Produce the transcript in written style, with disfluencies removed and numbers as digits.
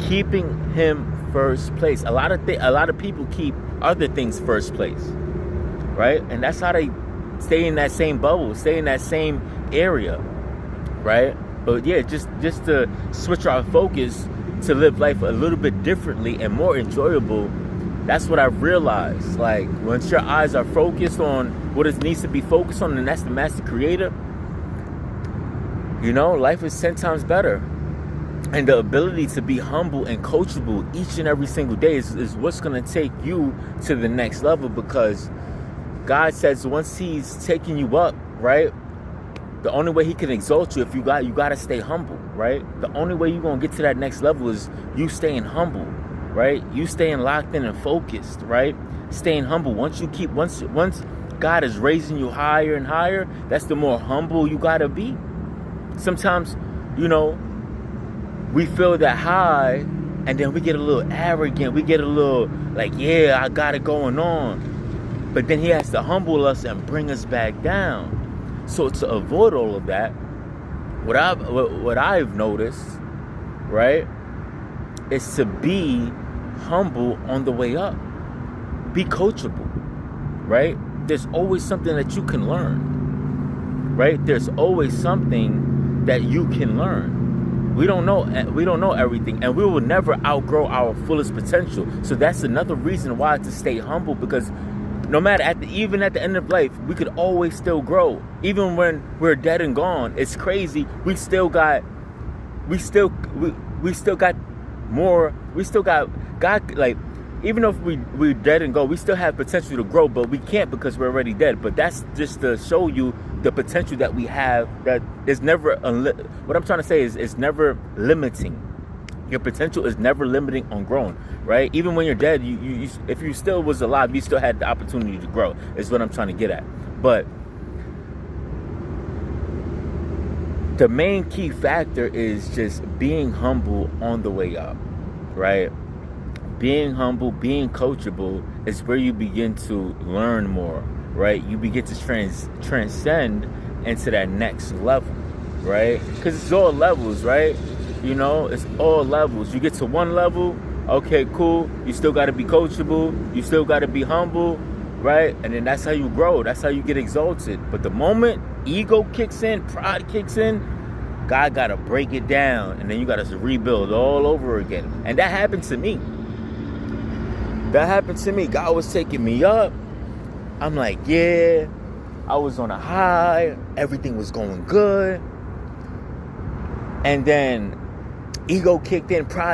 keeping him first place. A lot of people keep other things first place, right? And that's how they stay in that same bubble, stay in that same area, right? But yeah, just to switch our focus to live life a little bit differently and more enjoyable. That's what I've realized. Like, once your eyes are focused on what it needs to be focused on, and that's the master creator, life is 10 times better. And the ability to be humble and coachable each and every single day is what's going to take you to the next level, because God says once he's taking you up, right, the only way he can exalt you, you got to stay humble, right? The only way you're going to get to that next level is you staying humble, right? You staying locked in and focused, right? Staying humble. Once God is raising you higher and higher, that's the more humble you got to be. Sometimes, we feel that high, and then we get a little arrogant. We get a little like, yeah, I got it going on. But then he has to humble us and bring us back down. So to avoid all of that, what I've noticed, right, is to be humble on the way up. Be coachable, right? There's always something that you can learn, right? There's always something that you can learn. We don't know everything, and we will never outgrow our fullest potential. So that's another reason why to stay humble, because no matter even at the end of life, we could always still grow. Even when we're dead and gone, it's crazy. We still got more. We still got God. Like, even if we're dead and go, we still have potential to grow, but we can't because we're already dead. But that's just to show you the potential that we have. That is never. What I'm trying to say is, it's never limiting. Your potential is never limiting on growing, right? Even when you're dead, you if you still was alive, you still had the opportunity to grow, is what I'm trying to get at. But the main key factor is just being humble on the way up, right? Being humble, being coachable is where you begin to learn more, right? You begin to transcend into that next level, right? Because it's all levels, right? It's all levels. You get to one level, okay, cool. You still got to be coachable. You still got to be humble, right? And then that's how you grow. That's how you get exalted. But the moment ego kicks in, pride kicks in, God got to break it down. And then you got to rebuild all over again. And that happened to me. God was taking me up. I'm like, yeah, I was on a high. Everything was going good. And then ego kicked in, pride